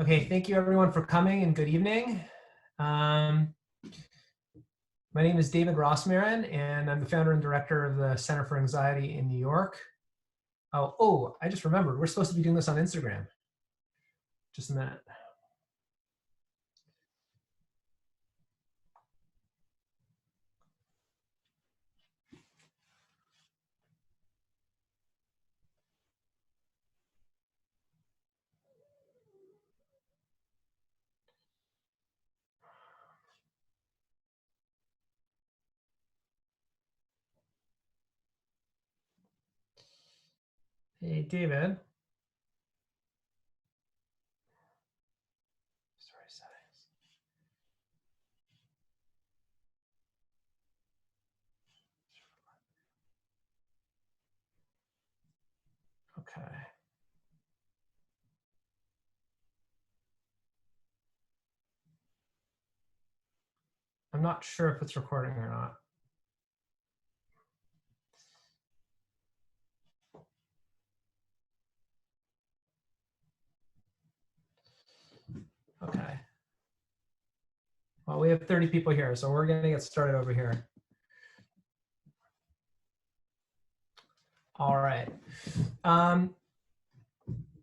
Okay, thank you everyone for coming and good evening. Um, my name is David Rosmarin and I'm the founder and director of the Center for Anxiety in New York. I just remembered, we're supposed to be doing this on Instagram. Just a minute. Hey, David. Sorry, settings. Okay. I'm not sure if it's recording or not. Okay. Well, we have 30 people here, so we're gonna get started over here. All right.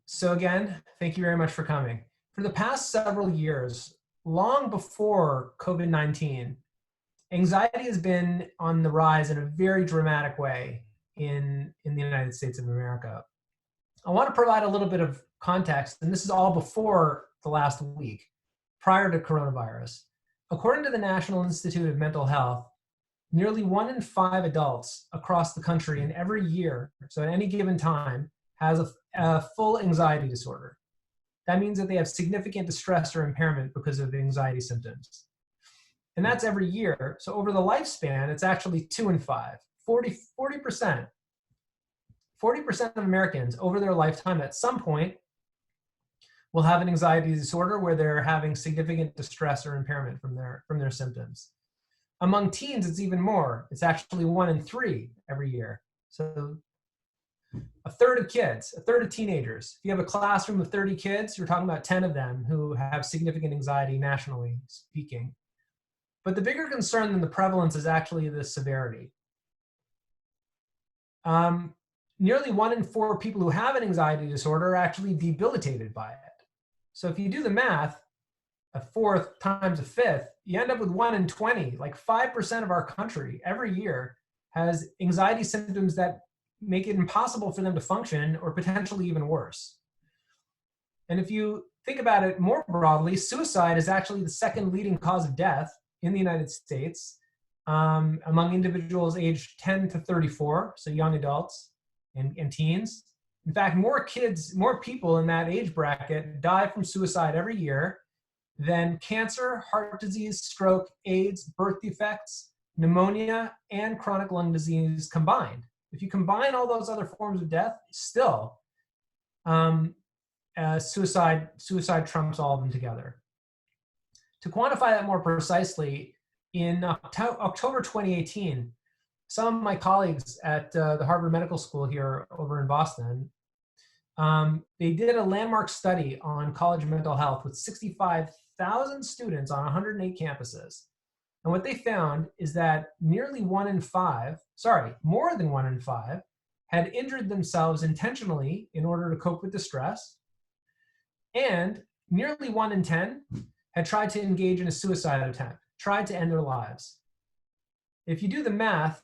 So again, thank you very much for coming. For the past several years, long before COVID-19, anxiety has been on the rise in a very dramatic way in the United States of America. I want to provide a little bit of context, and this is all before the last week, prior to coronavirus. According to the National Institute of Mental Health, nearly 1 in 5 adults across the country in every year, so at any given time, has a full anxiety disorder. That means that they have significant distress or impairment because of anxiety symptoms. And that's every year. So over the lifespan, it's actually 2 in 5, 40%. 40% of Americans over their lifetime at some point will have an anxiety disorder where they're having significant distress or impairment from their symptoms. Among teens, it's even more. It's actually 1 in 3 every year. So a third of kids, a third of teenagers. If you have a classroom of 30 kids, you're talking about 10 of them who have significant anxiety nationally speaking. But the bigger concern than the prevalence is actually the severity. Nearly 1 in 4 people who have an anxiety disorder are actually debilitated by it. So if you do the math, a fourth times a fifth, you end up with 1 in 20, like 5% of our country every year has anxiety symptoms that make it impossible for them to function or potentially even worse. And if you think about it more broadly, suicide is actually the second leading cause of death in the United States among individuals aged 10 to 34, so young adults and teens. In fact, more people in that age bracket die from suicide every year than cancer, heart disease, stroke, AIDS, birth defects, pneumonia, and chronic lung disease combined. If you combine all those other forms of death, still suicide trumps all of them together. To quantify that more precisely, in October 2018, some of my colleagues at the Harvard Medical School here over in Boston, they did a landmark study on college mental health with 65,000 students on 108 campuses. And what they found is that more than 1 in 5, had injured themselves intentionally in order to cope with distress, and nearly 1 in 10 had tried to engage in a suicide attempt, tried to end their lives. If you do the math,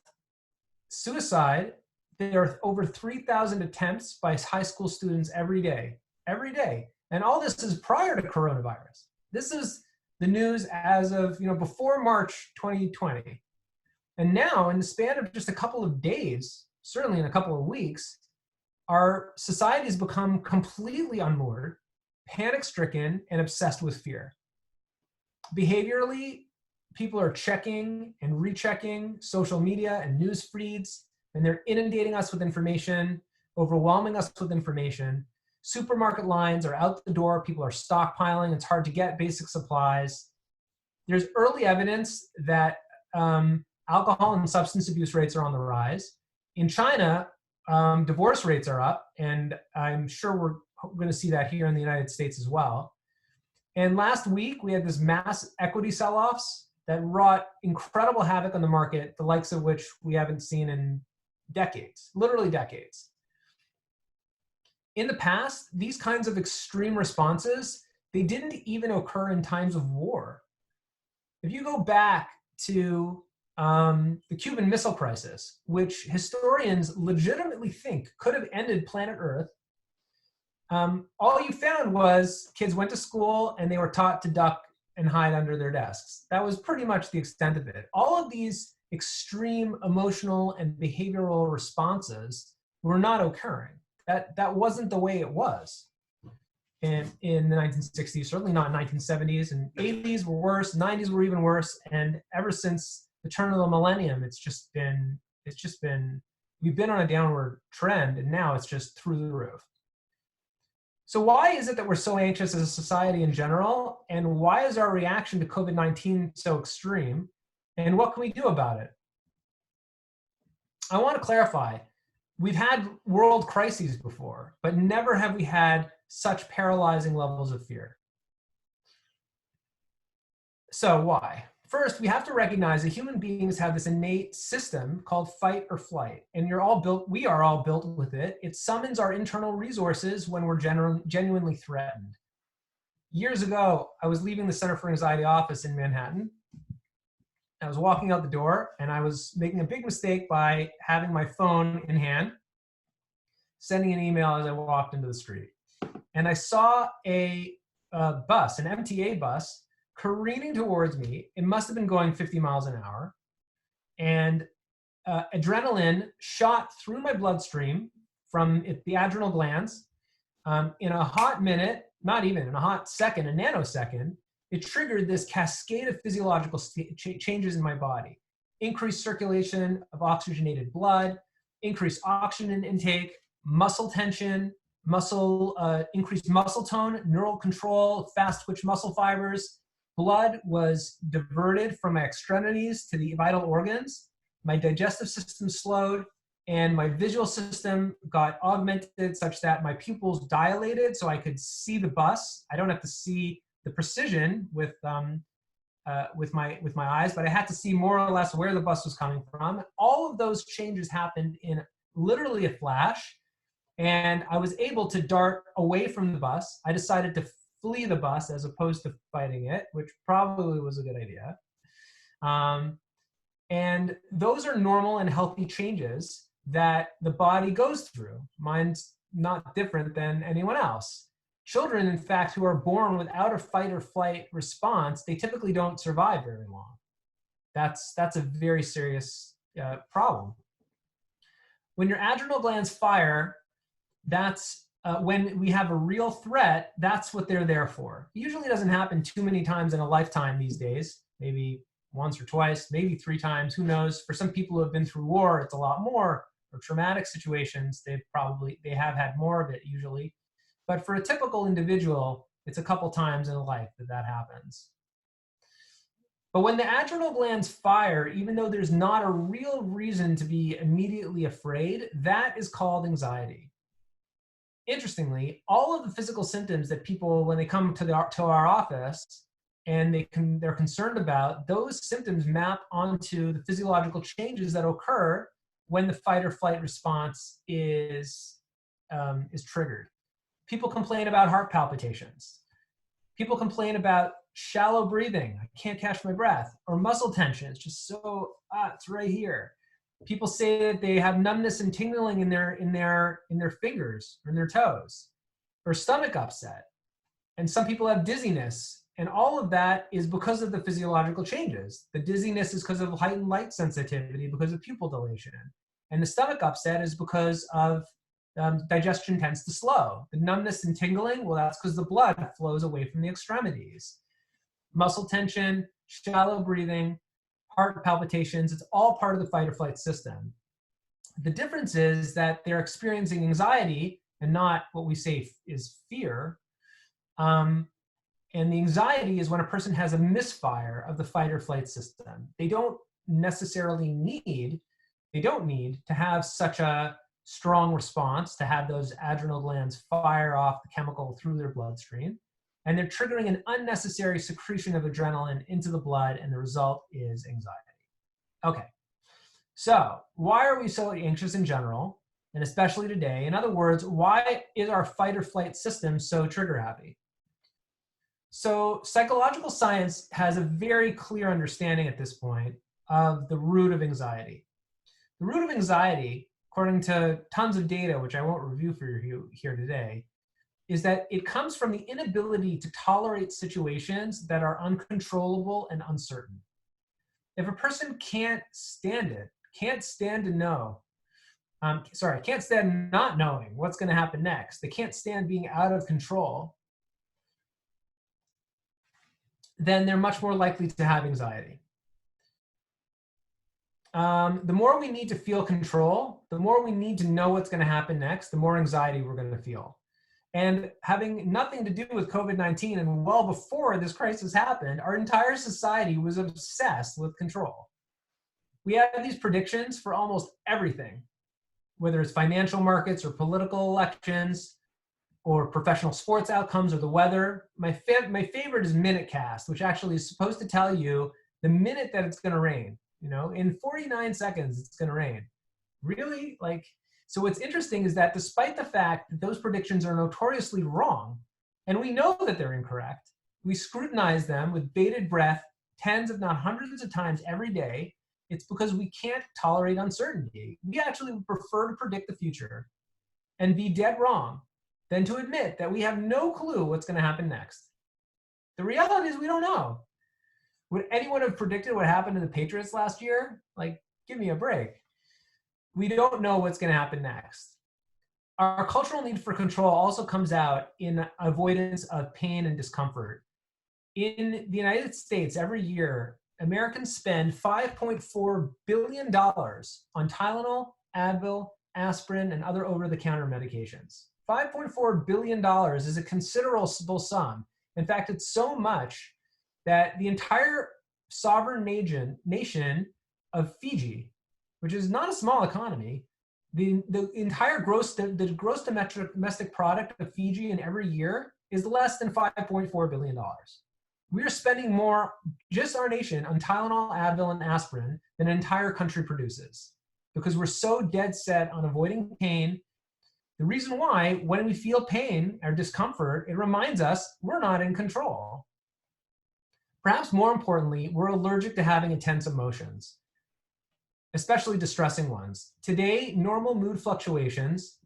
suicide, there are over 3,000 attempts by high school students every day. And all this is prior to coronavirus. This is the news as of before March 2020. And now, in the span of just a couple of days, certainly in a couple of weeks, our society has become completely unmoored, panic-stricken, and obsessed with fear. Behaviorally, people are checking and rechecking social media and news feeds, and they're inundating us with information, overwhelming us with information. Supermarket lines are out the door. People are stockpiling. It's hard to get basic supplies. There's early evidence that alcohol and substance abuse rates are on the rise. In China, divorce rates are up, and I'm sure we're going to see that here in the United States as well. And last week, we had this mass equity sell-offs that wrought incredible havoc on the market, the likes of which we haven't seen in decades, literally decades. In the past, these kinds of extreme responses, they didn't even occur in times of war. If you go back to the Cuban Missile Crisis, which historians legitimately think could have ended planet Earth, all you found was kids went to school and they were taught to duck and hide under their desks. That was pretty much the extent of it. All of these extreme emotional and behavioral responses were not occurring. That wasn't the way it was in the 1960s, certainly not 1970s, and 80s were worse, 90s were even worse, and ever since the turn of the millennium, we've been on a downward trend, and now it's just through the roof. So why is it that we're so anxious as a society in general, and why is our reaction to COVID-19 so extreme, and what can we do about it? I want to clarify, we've had world crises before, but never have we had such paralyzing levels of fear. So why? First, we have to recognize that human beings have this innate system called fight or flight, and we are all built with it. It summons our internal resources when we're genuinely threatened. Years ago, I was leaving the Center for Anxiety office in Manhattan. I was walking out the door, and I was making a big mistake by having my phone in hand, sending an email as I walked into the street. And I saw a bus, an MTA bus, careening towards me. It must have been going 50 miles an hour. And adrenaline shot through my bloodstream from the adrenal glands. In a hot minute, not even, in a hot second, a nanosecond, it triggered this cascade of physiological changes in my body. Increased circulation of oxygenated blood, increased oxygen intake, muscle tension, increased muscle tone, neural control, fast twitch muscle fibers. Blood was diverted from my extremities to the vital organs. My digestive system slowed, and my visual system got augmented such that my pupils dilated so I could see the bus. I don't have to see the precision with my eyes, but I had to see more or less where the bus was coming from. All of those changes happened in literally a flash, and I was able to dart away from the bus. I decided to flee the bus as opposed to fighting it, which probably was a good idea. And those are normal and healthy changes that the body goes through. Mine's not different than anyone else. Children, in fact, who are born without a fight or flight response, they typically don't survive very long. That's a very serious problem. When your adrenal glands fire, that's when we have a real threat, that's what they're there for. It usually doesn't happen too many times in a lifetime these days, maybe once or twice, maybe 3 times, who knows? For some people who have been through war, it's a lot more, or traumatic situations, they have had more of it usually. But for a typical individual, it's a couple times in a life that happens. But when the adrenal glands fire, even though there's not a real reason to be immediately afraid, that is called anxiety. Interestingly, all of the physical symptoms that people, when they come to our office and they're concerned about, those symptoms map onto the physiological changes that occur when the fight or flight response is triggered. People complain about heart palpitations. People complain about shallow breathing. I can't catch my breath. Or muscle tension. It's just so, it's right here. People say that they have numbness and tingling in their fingers or in their toes, or stomach upset. And some people have dizziness. And all of that is because of the physiological changes. The dizziness is because of heightened light sensitivity, because of pupil dilation. And the stomach upset is because of digestion tends to slow. The numbness and tingling, well, that's because the blood flows away from the extremities. Muscle tension, shallow breathing, heart palpitations, it's all part of the fight or flight system. The difference is that they're experiencing anxiety and not what we say is fear. And the anxiety is when a person has a misfire of the fight or flight system. They don't need to have such a strong response to have those adrenal glands fire off the chemical through their bloodstream. and they're triggering an unnecessary secretion of adrenaline into the blood, and the result is anxiety. Okay, so why are we so anxious in general, and especially today? In other words, why is our fight or flight system so trigger happy? So psychological science has a very clear understanding at this point of the root of anxiety. The root of anxiety, according to tons of data, which I won't review for you here today, is that it comes from the inability to tolerate situations that are uncontrollable and uncertain. If a person can't stand it, can't stand to know, can't stand not knowing what's going to happen next, they can't stand being out of control, then they're much more likely to have anxiety. The more we need to feel control, the more we need to know what's going to happen next, the more anxiety we're going to feel. And having nothing to do with COVID-19, and well before this crisis happened, our entire society was obsessed with control. We have these predictions for almost everything, whether it's financial markets or political elections or professional sports outcomes or the weather. My favorite is MinuteCast, which actually is supposed to tell you the minute that it's going to rain. You know, in 49 seconds, it's going to rain. Really? So what's interesting is that despite the fact that those predictions are notoriously wrong, and we know that they're incorrect, we scrutinize them with bated breath tens if not hundreds of times every day. It's because we can't tolerate uncertainty. We actually would prefer to predict the future and be dead wrong than to admit that we have no clue what's going to happen next. The reality is we don't know. Would anyone have predicted what happened to the Patriots last year? Give me a break. We don't know what's going to happen next. Our cultural need for control also comes out in avoidance of pain and discomfort. In the United States, every year, Americans spend $5.4 billion on Tylenol, Advil, aspirin, and other over-the-counter medications. $5.4 billion is a considerable sum. In fact, it's so much that the entire sovereign nation of Fiji, which is not a small economy, the entire gross domestic product of Fiji in every year is less than $5.4 billion. We are spending more, just our nation, on Tylenol, Advil, and aspirin than an entire country produces, because we're so dead set on avoiding pain. The reason why, when we feel pain or discomfort, it reminds us we're not in control. Perhaps more importantly, we're allergic to having intense emotions, especially distressing ones. Today, normal mood fluctuations,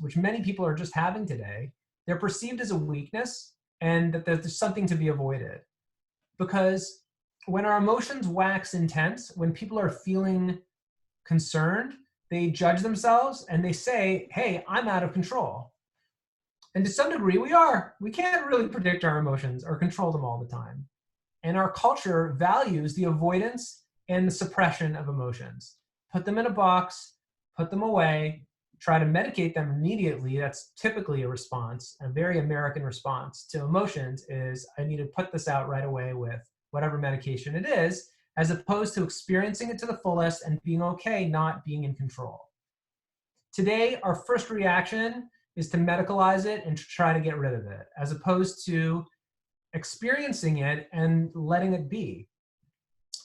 which many people are just having today, they're perceived as a weakness and that there's something to be avoided. Because when our emotions wax intense, when people are feeling concerned, they judge themselves and they say, hey, I'm out of control. And to some degree, we are. We can't really predict our emotions or control them all the time. And our culture values the avoidance and the suppression of emotions. Put them in a box, put them away, try to medicate them immediately. That's typically a response, a very American response to emotions is, I need to put this out right away with whatever medication it is, as opposed to experiencing it to the fullest and being okay not being in control. Today, our first reaction is to medicalize it and to try to get rid of it, as opposed to experiencing it and letting it be.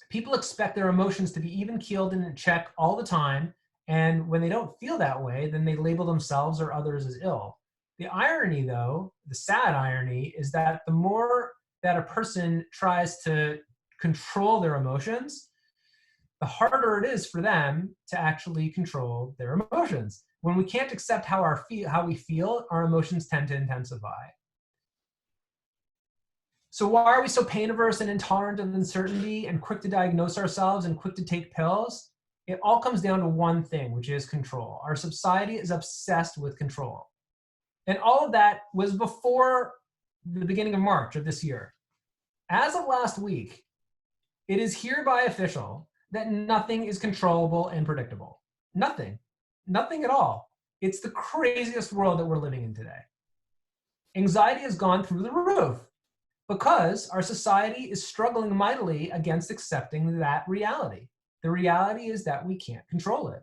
People expect their emotions to be even-keeled and in check all the time, and when they don't feel that way, then they label themselves or others as ill. The irony, though, the sad irony, is that the more that a person tries to control their emotions, the harder it is for them to actually control their emotions. When we can't accept how we feel, our emotions tend to intensify. So why are we so pain averse and intolerant of uncertainty and quick to diagnose ourselves and quick to take pills? It all comes down to one thing, which is control. Our society is obsessed with control. And all of that was before the beginning of March of this year. As of last week, it is hereby official that nothing is controllable and predictable. Nothing. Nothing at all. It's the craziest world that we're living in today. Anxiety has gone through the roof because our society is struggling mightily against accepting that reality. The reality is that we can't control it.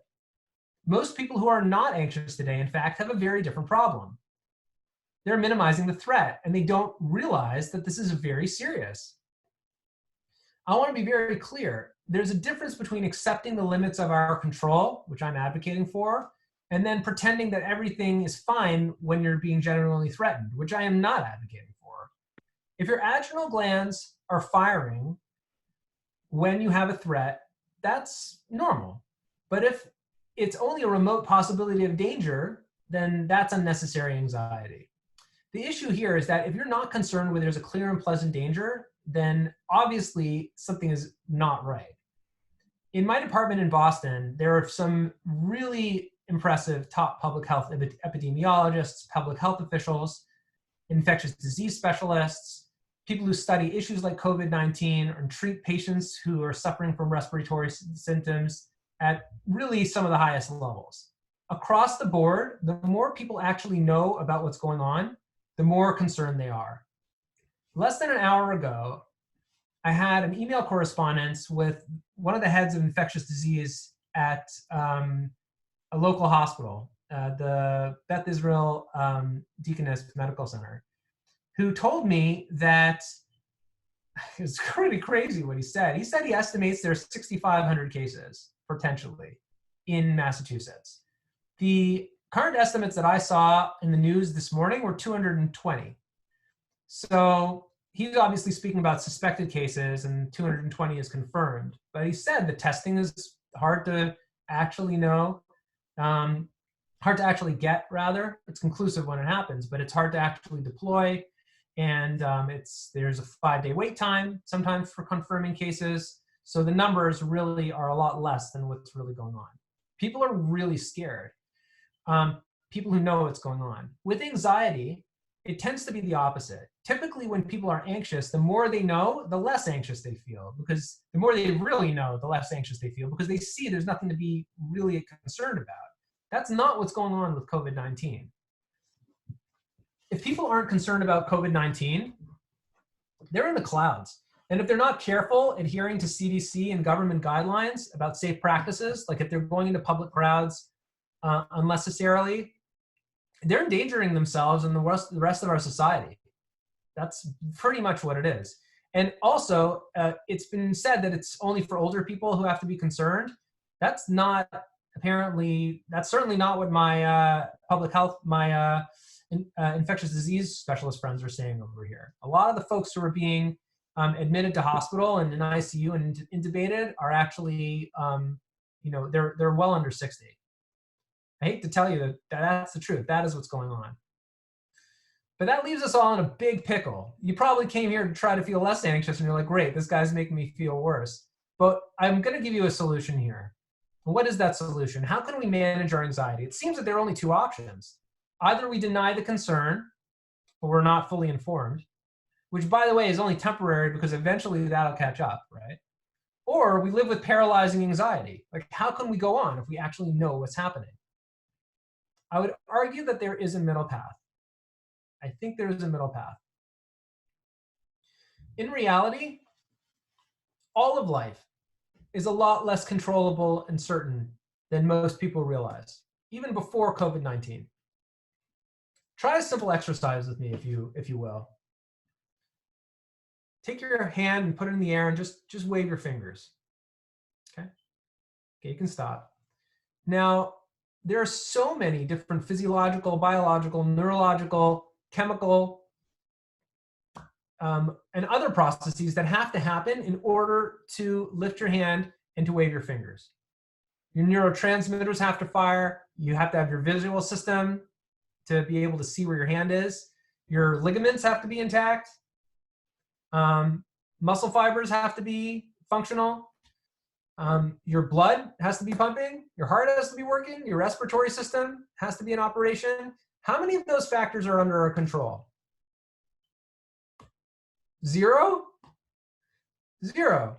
Most people who are not anxious today, in fact, have a very different problem. they're minimizing the threat, and they don't realize that this is very serious. I want to be very clear. There's a difference between accepting the limits of our control, which I'm advocating for, and then pretending that everything is fine when you're being genuinely threatened, which I am not advocating for. If your adrenal glands are firing when you have a threat, that's normal. But if it's only a remote possibility of danger, then that's unnecessary anxiety. The issue here is that if you're not concerned when there's a clear and pleasant danger, then obviously something is not right. In my department in Boston, there are some really impressive top public health epidemiologists, public health officials, infectious disease specialists, people who study issues like COVID-19 and treat patients who are suffering from respiratory symptoms at really some of the highest levels. Across the board, the more people actually know about what's going on, the more concerned they are. Less than an hour ago, I had an email correspondence with one of the heads of infectious disease at a local hospital, the Beth Israel Deaconess Medical Center, who told me that it's pretty crazy what he said. He said he estimates there's 6,500 cases potentially in Massachusetts. The current estimates that I saw in the news this morning were 220. So he's obviously speaking about suspected cases and 220 is confirmed. But he said the testing is hard to actually know, hard to actually get rather. It's conclusive when it happens, but it's hard to actually deploy. And there's a 5-day wait time sometimes for confirming cases. So the numbers really are a lot less than what's really going on. People are really scared. People who know what's going on. With anxiety, it tends to be the opposite. Typically, when people are anxious, the more they know, the less anxious they feel, because the more they really know, the less anxious they feel, because they see there's nothing to be really concerned about. That's not what's going on with COVID-19. If people aren't concerned about COVID-19, they're in the clouds. And if they're not careful adhering to CDC and government guidelines about safe practices, like if they're going into public crowds unnecessarily, they're endangering themselves and the rest of our society. That's pretty much what it is. And also, it's been said that it's only for older people who have to be concerned. That's certainly not what my public health, my infectious disease specialist friends are saying over here. A lot of the folks who are being admitted to hospital and in ICU and intubated are actually, they're well under 60. I hate to tell you that that's the truth. That is what's going on. But that leaves us all in a big pickle. You probably came here to try to feel less anxious and you're like, great, this guy's making me feel worse. But I'm going to give you a solution here. What is that solution? How can we manage our anxiety? It seems that there are only two options. Either we deny the concern or we're not fully informed, which by the way is only temporary because eventually that'll catch up, right? Or we live with paralyzing anxiety. Like, how can we go on if we actually know what's happening? I would argue that there is a middle path. I think there is a middle path. In reality, all of life is a lot less controllable and certain than most people realize, even before COVID-19. Try a simple exercise with me, if you will. Take your hand and put it in the air and just wave your fingers. Okay, you can stop. Now, there are so many different physiological, biological, neurological, chemical, and other processes that have to happen in order to lift your hand and to wave your fingers. Your neurotransmitters have to fire. You have to have your visual system to be able to see where your hand is. Your ligaments have to be intact. Muscle fibers have to be functional. Your blood has to be pumping. Your heart has to be working. Your respiratory system has to be in operation. How many of those factors are under our control? Zero? Zero.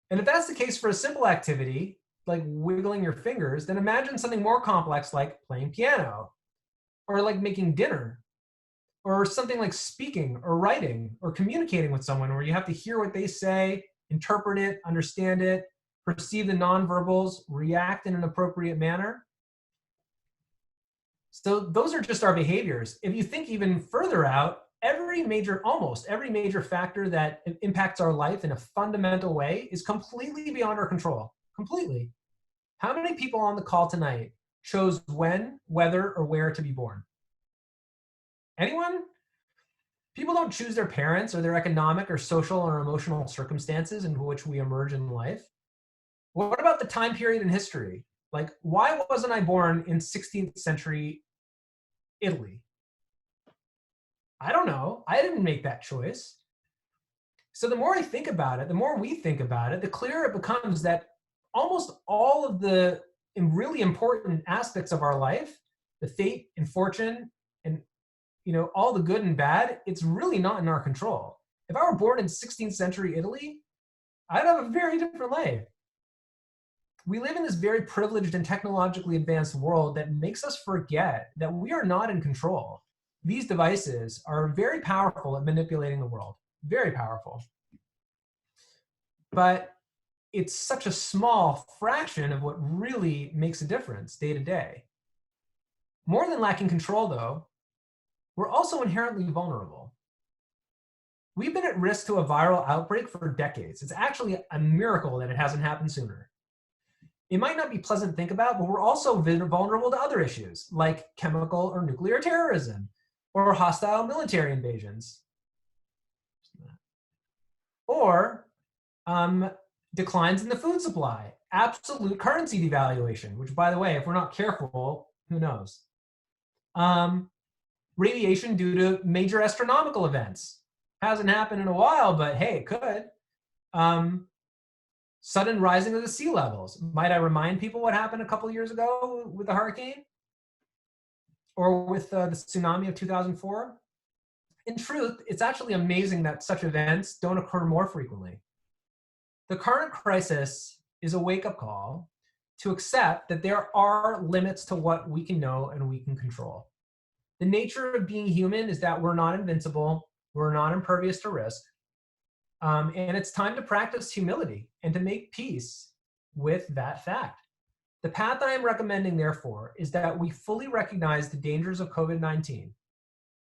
And if that's the case for a simple activity, like wiggling your fingers, then imagine something more complex like playing piano, or like making dinner, or something like speaking or writing or communicating with someone where you have to hear what they say, interpret it, understand it, perceive the nonverbals, react in an appropriate manner. So those are just our behaviors. If you think even further out, almost every major factor that impacts our life in a fundamental way is completely beyond our control. Completely. How many people on the call tonight chose when, whether, or where to be born? Anyone? People don't choose their parents or their economic or social or emotional circumstances in which we emerge in life. What about the time period in history? Like, why wasn't I born in 16th century Italy? I don't know. I didn't make that choice. So the more I think about it, the more we think about it, the clearer it becomes that almost all of the really important aspects of our life, the fate and fortune and all the good and bad, it's really not in our control. If I were born in 16th century Italy, I'd have a very different life. We live in this very privileged and technologically advanced world that makes us forget that we are not in control. These devices are very powerful at manipulating the world, very powerful. But it's such a small fraction of what really makes a difference day to day. More than lacking control, though, we're also inherently vulnerable. We've been at risk to a viral outbreak for decades. It's actually a miracle that it hasn't happened sooner. It might not be pleasant to think about, but we're also vulnerable to other issues like chemical or nuclear terrorism or hostile military invasions. Or declines in the food supply, absolute currency devaluation, which, by the way, if we're not careful, who knows? Radiation due to major astronomical events. Hasn't happened in a while, but hey, it could. Sudden rising of the sea levels. Might I remind people what happened a couple of years ago with the hurricane? Or with the tsunami of 2004? In truth, it's actually amazing that such events don't occur more frequently. The current crisis is a wake-up call to accept that there are limits to what we can know and we can control. The nature of being human is that we're not invincible, we're not impervious to risk, and it's time to practice humility and to make peace with that fact. The path that I'm recommending, therefore, is that we fully recognize the dangers of COVID-19.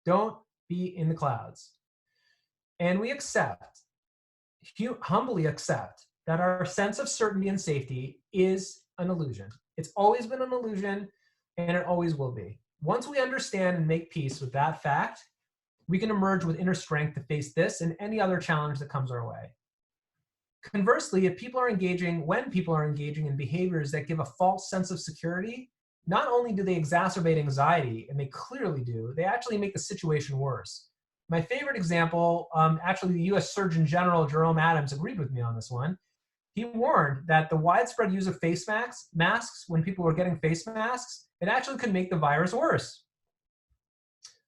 Don't be in the clouds. And we humbly accept that our sense of certainty and safety is an illusion. It's always been an illusion, and it always will be. Once we understand and make peace with that fact, we can emerge with inner strength to face this and any other challenge that comes our way. Conversely, when people are engaging in behaviors that give a false sense of security, not only do they exacerbate anxiety, and they clearly do, they actually make the situation worse. My favorite example, actually the US Surgeon General Jerome Adams agreed with me on this one. He warned that the widespread use of face masks when people were getting face masks, it actually could make the virus worse.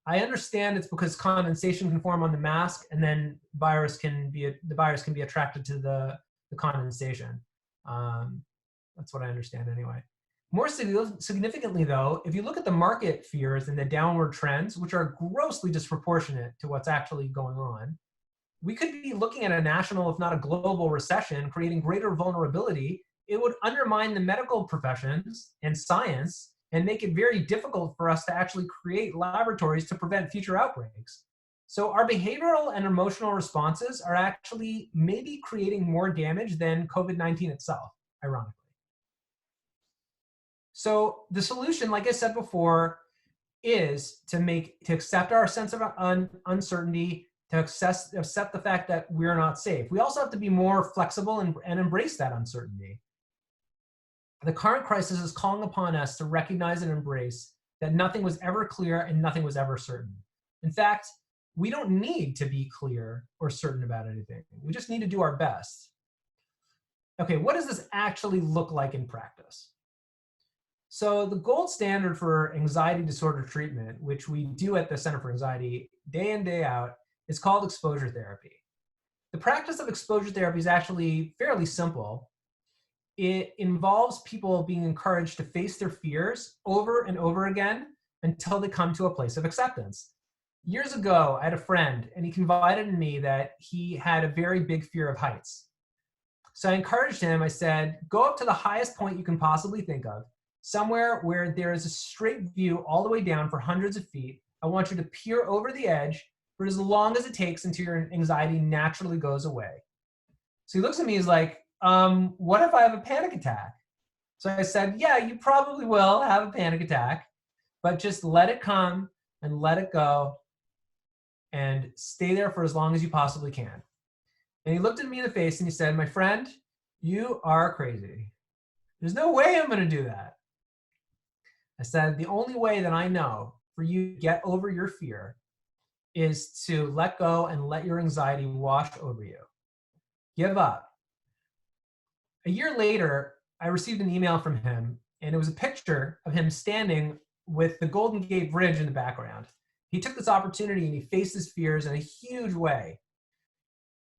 I understand it's because condensation can form on the mask, and then the virus can be attracted to the condensation. That's what I understand anyway. More significantly, though, if you look at the market fears and the downward trends, which are grossly disproportionate to what's actually going on, we could be looking at a national, if not a global recession, creating greater vulnerability. It would undermine the medical professions and science and make it very difficult for us to actually create laboratories to prevent future outbreaks. So our behavioral and emotional responses are actually maybe creating more damage than COVID-19 itself, ironically. So the solution, like I said before, is to accept our sense of uncertainty, to accept the fact that we're not safe. We also have to be more flexible and embrace that uncertainty. The current crisis is calling upon us to recognize and embrace that nothing was ever clear and nothing was ever certain. In fact, we don't need to be clear or certain about anything. We just need to do our best. Okay, what does this actually look like in practice? So the gold standard for anxiety disorder treatment, which we do at the Center for Anxiety day in, day out, is called exposure therapy. The practice of exposure therapy is actually fairly simple. It involves people being encouraged to face their fears over and over again until they come to a place of acceptance. Years ago, I had a friend, and he confided in me that he had a very big fear of heights. So I encouraged him. I said, go up to the highest point you can possibly think of. somewhere where there is a straight view all the way down for hundreds of feet. I want you to peer over the edge for as long as it takes until your anxiety naturally goes away. So he looks at me, he's like, what if I have a panic attack? So I said, yeah, you probably will have a panic attack, but just let it come and let it go and stay there for as long as you possibly can. And he looked at me in the face and he said, my friend, you are crazy. There's no way I'm going to do that. I said, the only way that I know for you to get over your fear is to let go and let your anxiety wash over you. Give up. A year later, I received an email from him, and it was a picture of him standing with the Golden Gate Bridge in the background. He took this opportunity and he faced his fears in a huge way.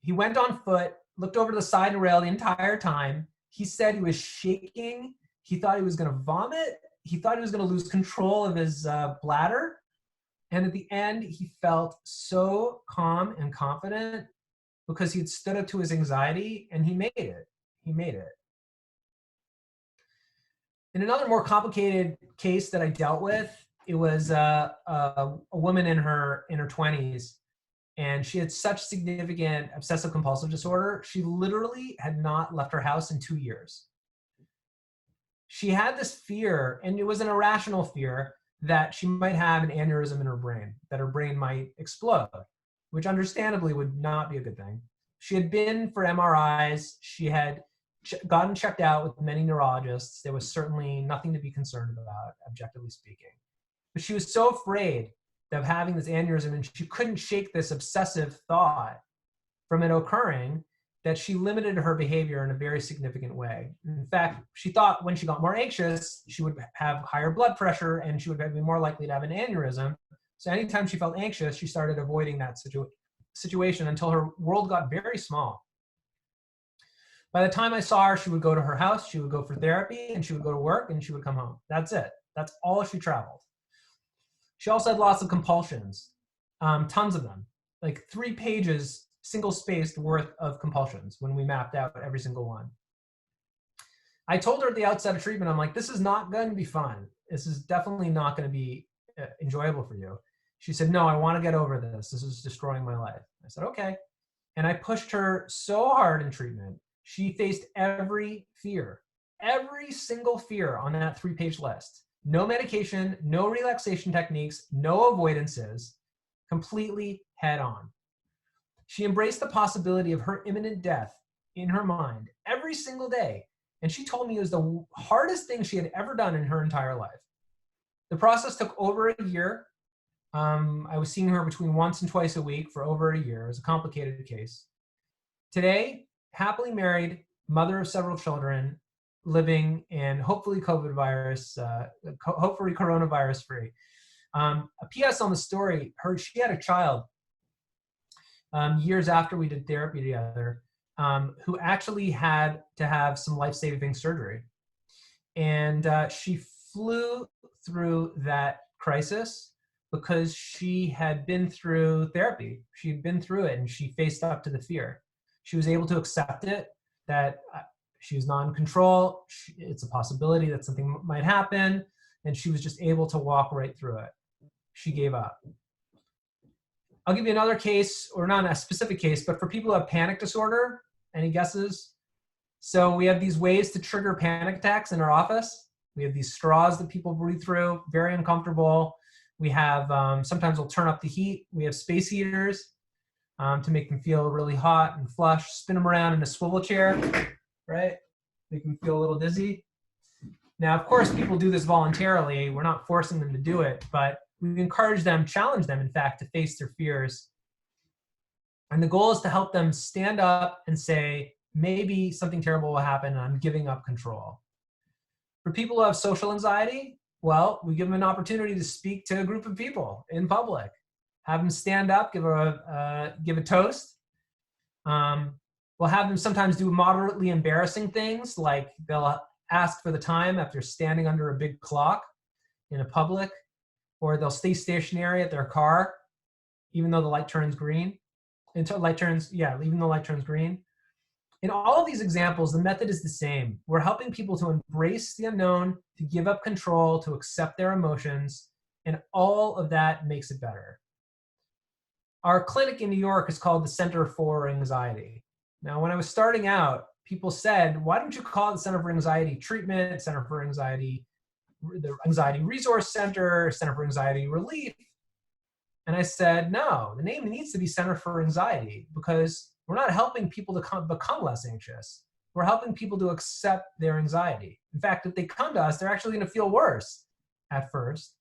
He went on foot, looked over the side rail the entire time. He said he was shaking. He thought he was going to vomit. He thought he was going to lose control of his bladder. And at the end, he felt so calm and confident because he had stood up to his anxiety, and he made it. He made it. In another more complicated case that I dealt with, it was a woman in her 20s, and she had such significant obsessive compulsive disorder. She literally had not left her house in 2 years. She had this fear, and it was an irrational fear, that she might have an aneurysm in her brain, that her brain might explode, which understandably would not be a good thing. She had been for MRIs. She had gotten checked out with many neurologists. There was certainly nothing to be concerned about, objectively speaking. But she was so afraid of having this aneurysm, and she couldn't shake this obsessive thought from it occurring, that she limited her behavior in a very significant way. In fact, she thought when she got more anxious, she would have higher blood pressure and she would be more likely to have an aneurysm. So anytime she felt anxious, she started avoiding that situation until her world got very small. By the time I saw her, she would go to her house, she would go for therapy, and she would go to work, and she would come home. That's it. That's all she traveled. She also had lots of compulsions, tons of them, like 3 pages, single-spaced worth of compulsions when we mapped out every single one. I told her at the outset of treatment, I'm like, this is not going to be fun. This is definitely not going to be enjoyable for you. She said, no, I want to get over this. This is destroying my life. I said, okay. And I pushed her so hard in treatment. She faced every fear, every single fear on that 3-page list. No medication, no relaxation techniques, no avoidances, completely head on. She embraced the possibility of her imminent death in her mind every single day. And she told me it was the hardest thing she had ever done in her entire life. The process took over a year. I was seeing her between once and twice a week for over a year. It was a complicated case. Today, happily married, mother of several children, living in hopefully hopefully coronavirus free. A PS on the story, she had a child years after we did therapy together, who actually had to have some life-saving surgery. And she flew through that crisis because she had been through therapy. She had been through it and she faced up to the fear. She was able to accept it, that she was not in control. It's a possibility that something might happen. And she was just able to walk right through it. She gave up. I'll give you another case, or not a specific case, but for people who have panic disorder. Any guesses? So we have these ways to trigger panic attacks in our office. We have these straws that people breathe through, very uncomfortable. We have, sometimes we'll turn up the heat. We have space heaters to make them feel really hot and flush. Spin them around in a swivel chair, right? Make them feel a little dizzy. Now, of course, people do this voluntarily. We're not forcing them to do it, but we encourage them, challenge them, in fact, to face their fears. And the goal is to help them stand up and say, maybe something terrible will happen and I'm giving up control. For people who have social anxiety, well, we give them an opportunity to speak to a group of people in public. Have them stand up, give a toast. We'll have them sometimes do moderately embarrassing things, like they'll ask for the time after standing under a big clock in a public, or they'll stay stationary at their car, even though the light turns green. Even though the light turns green. In all of these examples, the method is the same. We're helping people to embrace the unknown, to give up control, to accept their emotions, and all of that makes it better. Our clinic in New York is called the Center for Anxiety. Now, when I was starting out, people said, why don't you call it the Center for Anxiety Treatment, Center for Anxiety, the Anxiety Resource Center, Center for Anxiety Relief? And I said, no, the name needs to be Center for Anxiety, because we're not helping people to become less anxious. We're helping people to accept their anxiety. In fact, if they come to us, they're actually going to feel worse at first.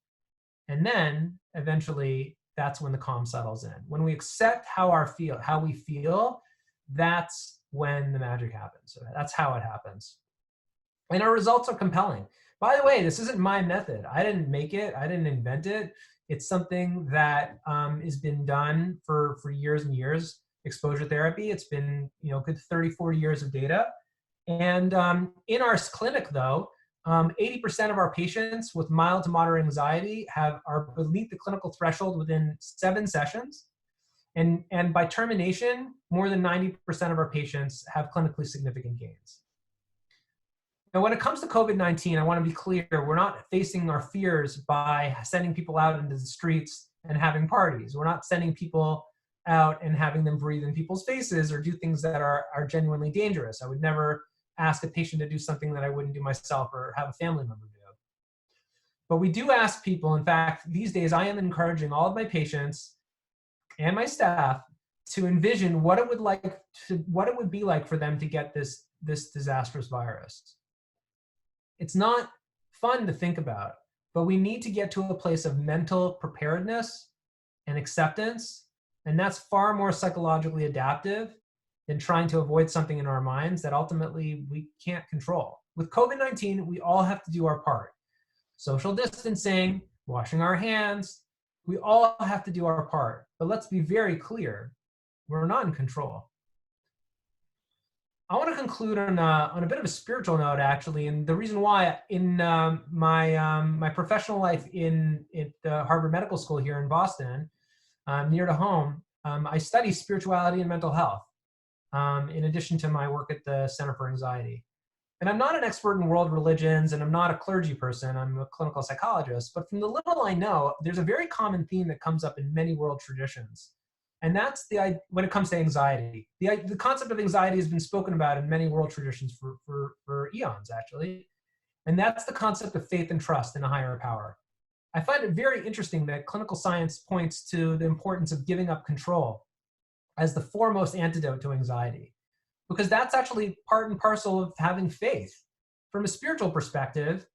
And then eventually, that's when the calm settles in. When we accept how we feel, that's when the magic happens. So that's how it happens. And our results are compelling. By the way, this isn't my method. I didn't make it. I didn't invent it. It's something that has been done for years and years. Exposure therapy. It's been good 30, 40 years of data. And in our clinic, though, 80% of our patients with mild to moderate anxiety are beneath the clinical threshold within 7 sessions. And by termination, more than 90% of our patients have clinically significant gains. Now, when it comes to COVID-19, I want to be clear, we're not facing our fears by sending people out into the streets and having parties. We're not sending people out and having them breathe in people's faces or do things that are genuinely dangerous. I would never ask a patient to do something that I wouldn't do myself or have a family member do. But we do ask people, in fact, these days I am encouraging all of my patients and my staff to envision what it would be like for them to get this disastrous virus. It's not fun to think about, but we need to get to a place of mental preparedness and acceptance, and that's far more psychologically adaptive than trying to avoid something in our minds that ultimately we can't control. With COVID-19, we all have to do our part. Social distancing, washing our hands, we all have to do our part. But let's be very clear, we're not in control. I want to conclude on a bit of a spiritual note, actually, and the reason why in my professional life at the Harvard Medical School here in Boston, near to home, I study spirituality and mental health, in addition to my work at the Center for Anxiety. And I'm not an expert in world religions, and I'm not a clergy person. I'm a clinical psychologist. But from the little I know, there's a very common theme that comes up in many world traditions. And that's when it comes to anxiety. The concept of anxiety has been spoken about in many world traditions for eons, actually. And that's the concept of faith and trust in a higher power. I find it very interesting that clinical science points to the importance of giving up control as the foremost antidote to anxiety, because that's actually part and parcel of having faith. From a spiritual perspective,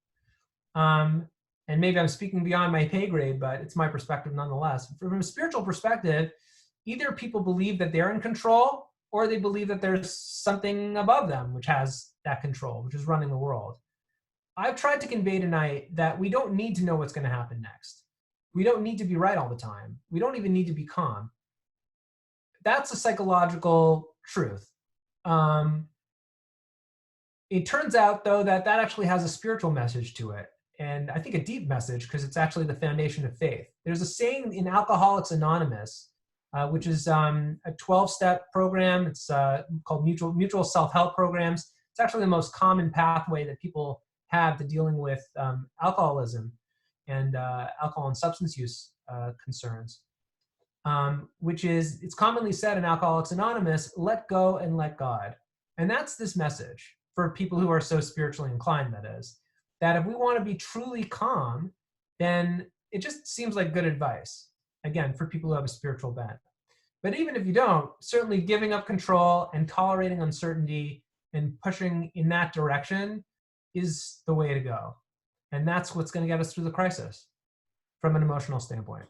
and maybe I'm speaking beyond my pay grade, but it's my perspective nonetheless. From a spiritual perspective, either people believe that they're in control, or they believe that there's something above them which has that control, which is running the world. I've tried to convey tonight that we don't need to know what's going to happen next. We don't need to be right all the time. We don't even need to be calm. That's a psychological truth. It turns out, though, that actually has a spiritual message to it. And I think a deep message, because it's actually the foundation of faith. There's a saying in Alcoholics Anonymous, which is a 12-step program. It's called mutual self-help programs. It's actually the most common pathway that people have to dealing with alcoholism and alcohol and substance use concerns, which is, it's commonly said in Alcoholics Anonymous, let go and let God. And that's this message for people who are so spiritually inclined, that is, that if we want to be truly calm, then it just seems like good advice, again, for people who have a spiritual bent. But even if you don't, certainly giving up control and tolerating uncertainty and pushing in that direction is the way to go. And that's what's going to get us through the crisis from an emotional standpoint.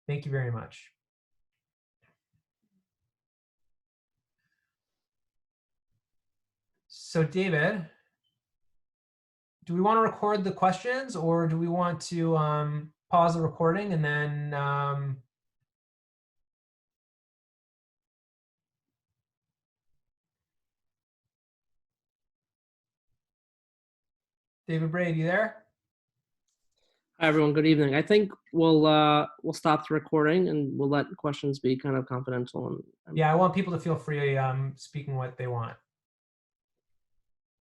Thank you very much. So David, do we want to record the questions, or do we want to pause the recording and then David Braid, you there? Hi, everyone. Good evening. I think we'll stop the recording and we'll let questions be kind of confidential. Yeah, I want people to feel free speaking what they want.